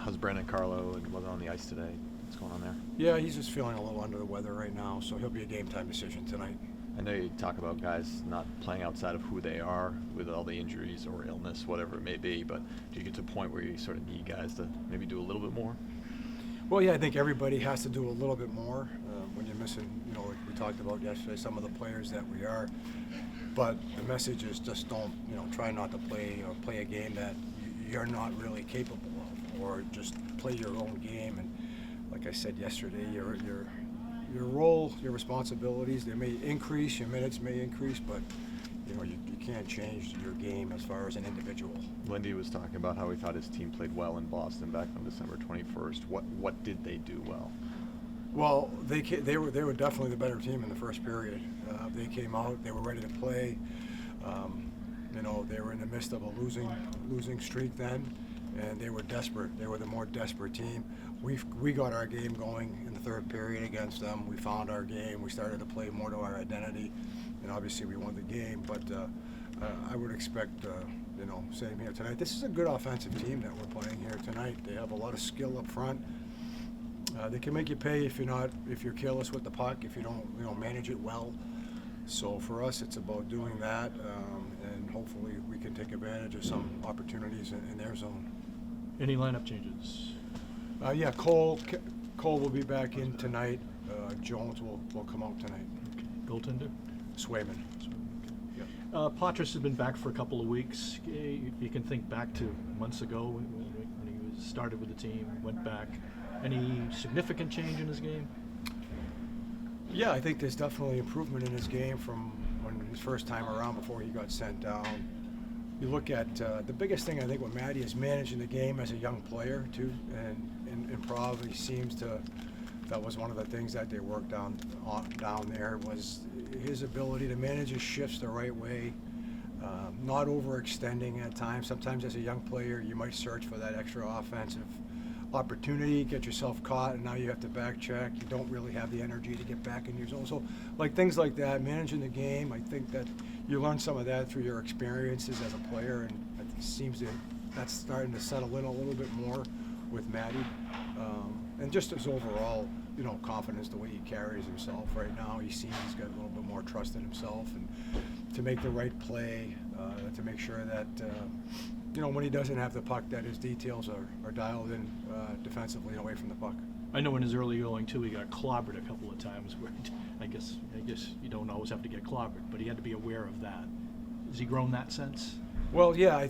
How's Brandon Carlo and wasn't on the ice today? What's going on there? Yeah, he's just feeling a little under the weather right now, so he'll be a game-time decision tonight. I know you talk about guys not playing outside of who they are with all the injuries or illness, whatever it may be, but do you get to a point where you sort of need guys to maybe do a little bit more? Well, yeah, I think everybody has to do a little bit more when you're missing, like we talked about yesterday, some of the players that we are. But the message is just don't, try not to play or play a game that you're not really capable of, or just play your own game. And like I said yesterday, your role, your responsibilities, they may increase, your minutes may increase, but you can't change your game as far as an individual. Lindy was talking about how he thought his team played well in Boston back on December 21st. What did they do well? Well, they were definitely the better team in the first period. They came out, they were ready to play. They were in the midst of a losing streak then, and they were desperate. They were the more desperate team. We got our game going in the third period against them. We found our game. We started to play more to our identity, and obviously we won the game. But I would expect, same here tonight. This is a good offensive team that we're playing here tonight. They have a lot of skill up front. They can make you pay if you're careless with the puck, if you don't, manage it well. So for us, it's about doing that, and hopefully we can take advantage of some opportunities in their zone. Any lineup changes? Yeah, Cole will be back in tonight. Jones will come out tonight. Okay. Goaltender? Swayman. Okay. Patras has been back for a couple of weeks. You can think back to months ago when he started with the team, went back. Any significant change in his game? Yeah, I think there's definitely improvement in his game from when his first time around before he got sent down. You look at the biggest thing I think with Matty is managing the game as a young player too, and improv. He seems to. That was one of the things that they worked down there was his ability to manage his shifts the right way, not overextending at times. Sometimes as a young player, you might search for that extra offensive opportunity, get yourself caught, and now you have to back check. You don't really have the energy to get back in your zone. So like things like that, managing the game, I think that you learn some of that through your experiences as a player, and it seems that's starting to settle in a little bit more with Matty. And just his overall, confidence, the way he carries himself right now, he seems he's got a little bit more trust in himself, and to make the right play, to make sure that when he doesn't have the puck, that his details are dialed in defensively and away from the puck. I know in his early going too, he got clobbered a couple of times. Where I guess you don't always have to get clobbered, but he had to be aware of that. Has he grown that sense? Well, yeah, I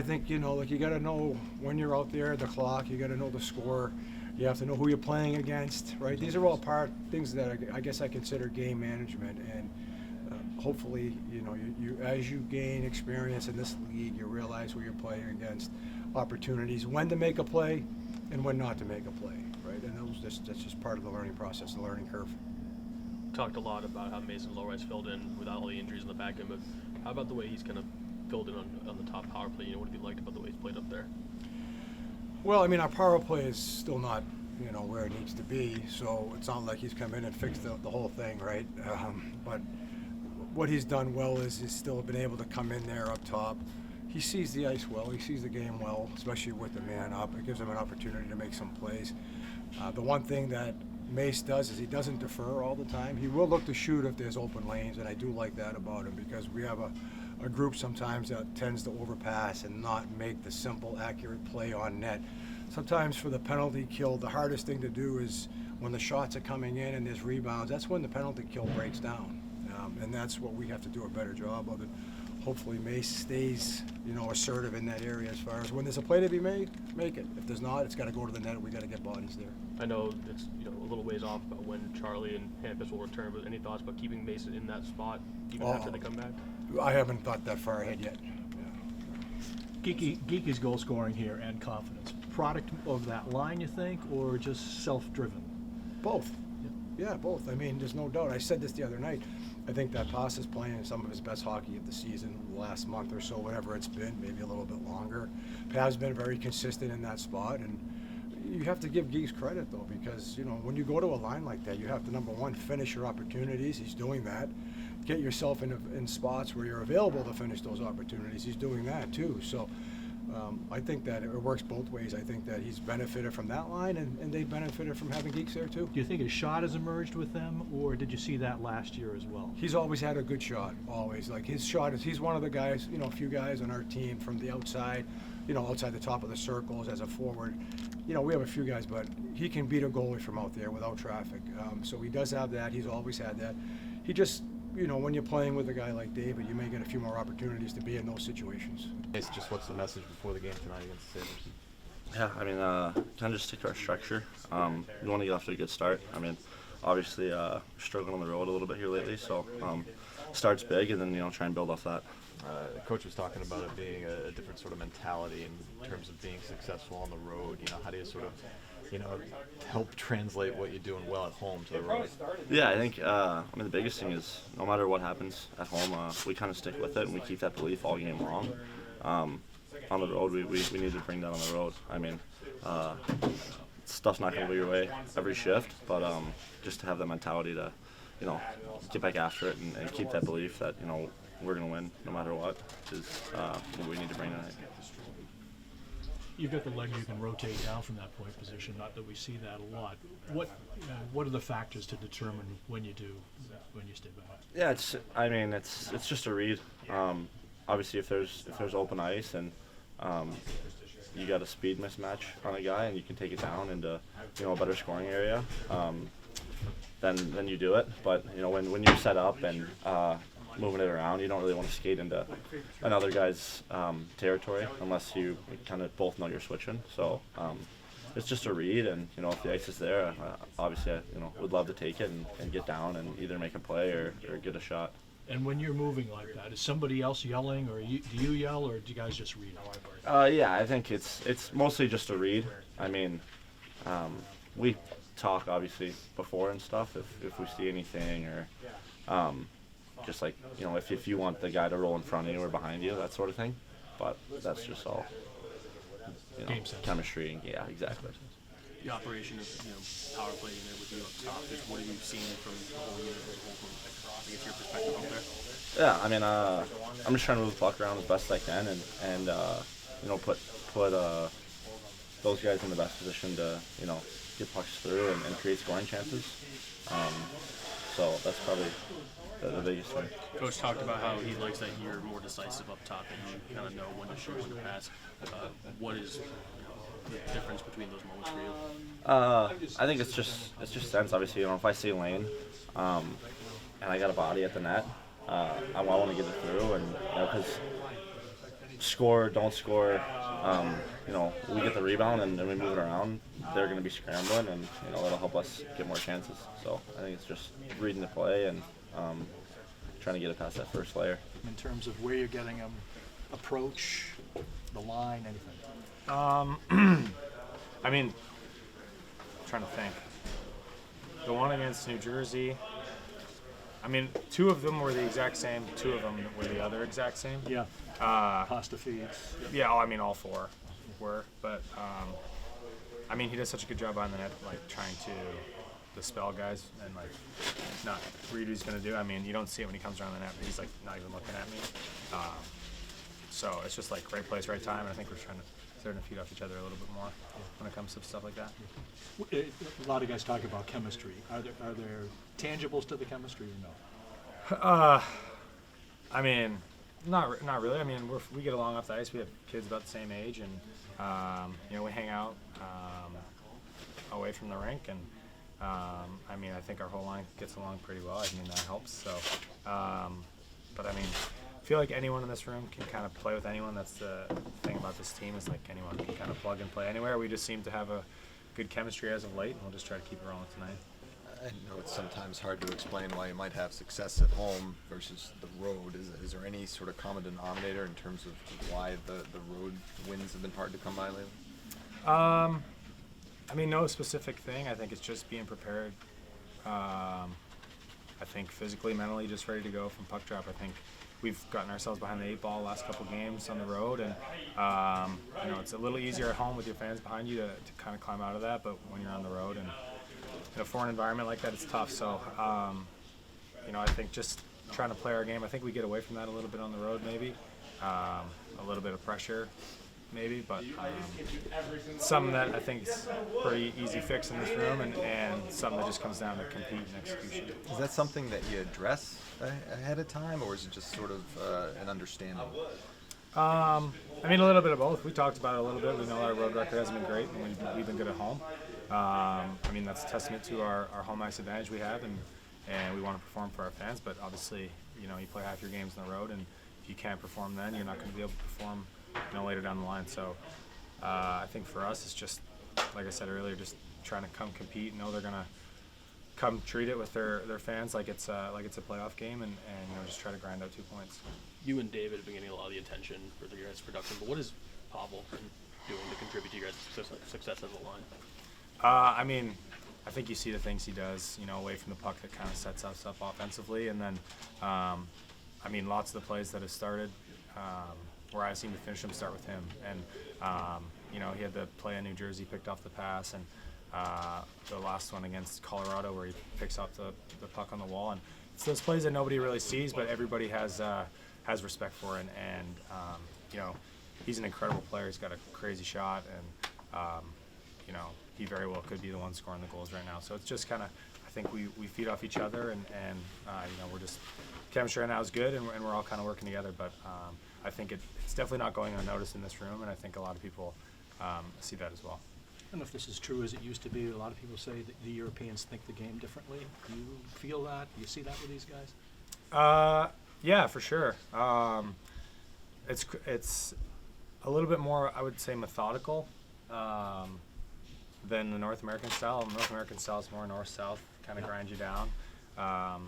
think you got to know when you're out there, the clock. You got to know the score. You have to know who you're playing against, right? These are all things that I guess I consider game management, and hopefully, you as you gain experience in this league, you realize who you're playing against, opportunities, when to make a play, and when not to make a play, right? And that's just part of the learning process, the learning curve. Talked a lot about how Mason Lohrei's filled in without all the injuries in the back end, but how about the way he's kind of filled in on the top power play? What have you liked about the way he's played up there? Well, our power play is still not, where it needs to be, so it's not like he's come in and fixed the whole thing, right? But what he's done well is he's still been able to come in there up top. He sees the ice well. He sees the game well, especially with the man up. It gives him an opportunity to make some plays. The one thing that Mace does is he doesn't defer all the time. He will look to shoot if there's open lanes, and I do like that about him because we have a group sometimes that tends to overpass and not make the simple, accurate play on net. Sometimes for the penalty kill, the hardest thing to do is when the shots are coming in and there's rebounds, that's when the penalty kill breaks down. And that's what we have to do a better job of. And hopefully Mace stays, assertive in that area as far as when there's a play to be made, make it. If there's not, it's got to go to the net. We got to get bodies there. I know it's a little ways off about when Charlie and Hampus will return, but any thoughts about keeping Mason in that spot even after they come back? I haven't thought that far ahead yet. Geekie's goal scoring here and confidence. Product of that line, you think, or just self-driven? Both. Yeah, both. There's no doubt. I said this the other night. I think that Pass is playing some of his best hockey of the season, the last month or so, whatever it's been, maybe a little bit longer. Pav's been very consistent in that spot, and you have to give Geeks credit, though, because, when you go to a line like that, you have to, number one, finish your opportunities. He's doing that. Get yourself in spots where you're available to finish those opportunities. He's doing that, too. So I think that it works both ways. I think that he's benefited from that line, and they benefited from having Geeks there too. Do you think his shot has emerged with them, or did you see that last year as well? He's always had a good shot, always. Like his shot is, he's one of the guys, a few guys on our team from the outside, outside the top of the circles as a forward. We have a few guys, but he can beat a goalie from out there without traffic. So he does have that. He's always had that. He just, when you're playing with a guy like David, you may get a few more opportunities to be in those situations. It's just what's the message before the game tonight against the Sabres? Yeah, I mean, kind of just stick to our structure. We want to get off to a good start. I mean, obviously, struggling on the road a little bit here lately, so start's big, and then try and build off that. The coach was talking about it being a different sort of mentality in terms of being successful on the road. How do you sort of, help translate what you're doing well at home to the road? Yeah, I think, the biggest thing is no matter what happens at home, we kind of stick with it and we keep that belief all game long. On the road, we need to bring that on the road. I mean, stuff's not going to go your way every shift, but just to have the mentality to, get back after it and keep that belief that, we're going to win no matter what is what we need to bring tonight. You've got the leg you can rotate down from that point position. Not that we see that a lot. What are the factors to determine when you stay back? Yeah, it's just a read. Obviously, if there's open ice and you got a speed mismatch on a guy and you can take it down into a better scoring area, then you do it. But when you're set up and moving it around, you don't really want to skate into another guy's territory unless you kind of both know you're switching. So it's just a read, and if the ice is there, obviously I would love to take it and get down and either make a play or get a shot. And when you're moving like that, is somebody else yelling, or do you yell, or do you guys just read? Yeah, I think it's mostly just a read. I mean, we talk obviously before and stuff if we see anything, or just like if you want the guy to roll in front of you or behind you, that sort of thing. But that's just all Game sense. chemistry. And, yeah, exactly. The operation of power play unit with you up top. Just what have you seen from the whole unit as a whole? From, I guess, your perspective up there. Yeah, I mean, I'm just trying to move the puck around as best as I can and put those guys in the best position to get pucks through and create scoring chances. So that's probably the biggest thing. Coach talked about how he likes that you're more decisive up top, and you kind of know when to shoot, when to pass. What is the difference between those moments for you? I think it's just sense. Obviously, if I see a lane and I got a body at the net, I want to get it through, and because score, don't score, we get the rebound and we move it around. They're going to be scrambling, and that'll help us get more chances. So I think it's just reading the play and trying to get it past that first layer. In terms of where you're getting them, approach, the line, anything? I mean, I'm trying to think. The one against New Jersey, I mean, two of them were the exact same. Two of them were the other exact same. Yeah. Pasta feeds. Yeah, all four were. But, I mean, he does such a good job on the net, like, trying to dispel guys and, like, not read what he's going to do. I mean, you don't see it when he comes around the net, but he's, like, not even looking at me. So it's just, like, right place, right time, and I think we're starting to feed off each other a little bit more when it comes to stuff like that. A lot of guys talk about chemistry. Are there tangibles to the chemistry or no? I mean, not really. I mean, we get along off the ice. We have kids about the same age, and we hang out away from the rink, and I mean, I think our whole line gets along pretty well. I mean, that helps. So, but I mean, I feel like anyone in this room can kind of play with anyone. That's the thing about this team, is like anyone can kind of plug and play anywhere. We just seem to have a good chemistry as of late, and we'll just try to keep it rolling tonight. I know it's sometimes hard to explain why you might have success at home versus the road. Is there any sort of common denominator in terms of why the road wins have been hard to come by lately? I mean, no specific thing. I think it's just being prepared. I think physically, mentally, just ready to go from puck drop. I think we've gotten ourselves behind the 8 ball the last couple games on the road, and it's a little easier at home with your fans behind you to kind of climb out of that. But when you're on the road and in a foreign environment like that, it's tough. So, I think just trying to play our game. I think we get away from that a little bit on the road, maybe. A little bit of pressure, maybe, but something that I think is pretty easy fix in this room, and something that just comes down to compete and execution. Is that something that you address ahead of time, or is it just sort of an understanding? I mean, a little bit of both. We talked about it a little bit. We know our road record hasn't been great, and we've been good at home. I mean, that's a testament to our home ice advantage we have, and we want to perform for our fans. But obviously, you play half your games on the road, and if you can't perform then, you're not going to be able to perform later down the line. So I think for us, it's just, like I said earlier, just trying to come compete, know they're going to come treat it with their fans like it's a playoff game, and just try to grind out 2 points. You and David have been getting a lot of the attention for your guys' production, but what is Pavel doing to contribute to your guys' success as a line? I mean, I think you see the things he does, away from the puck that kind of sets us up offensively, and then, I mean, lots of the plays that have started, where I seem to finish them, start with him, and he had the play in New Jersey, picked off the pass, and the last one against Colorado where he picks up the puck on the wall, and it's those plays that nobody really sees, but everybody has respect for it, and he's an incredible player. He's got a crazy shot, and he very well could be the one scoring the goals right now. So it's just kind of, I think we feed off each other, and we're just, chemistry right now is good, and we're all kind of working together. But I think it's definitely not going unnoticed in this room, and I think a lot of people see that as well. I don't know if this is true as it used to be. A lot of people say that the Europeans think the game differently. Do you feel that? Do you see that with these guys? Yeah, for sure. It's a little bit more, I would say, methodical than the North American style. The North American style is more north-south, kind of grind you down. I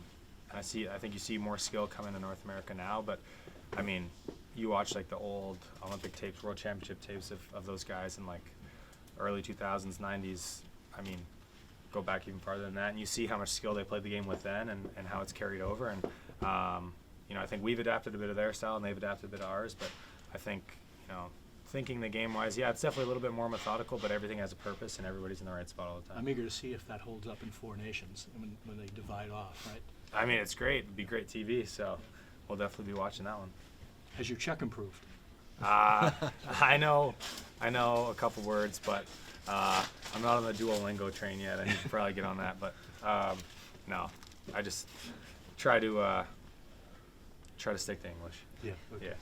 think you see more skill come into North America now, but I mean, you watch like the old Olympic tapes, World Championship tapes of those guys in like early 2000s, 90s. I mean, go back even farther than that, and you see how much skill they played the game with then, and how it's carried over. And I think we've adapted a bit of their style, and they've adapted a bit of ours. But I think thinking the game-wise, yeah, it's definitely a little bit more methodical, but everything has a purpose, and everybody's in the right spot all the time. I'm eager to see if that holds up in Four Nations when they divide off, right? I mean, it's great. It'd be great TV, so we'll definitely be watching that one. Has your Czech improved? I know a couple words, but I'm not on the Duolingo train yet. I need to probably get on that, but no, I just try to stick to English. Yeah. Okay. Yeah.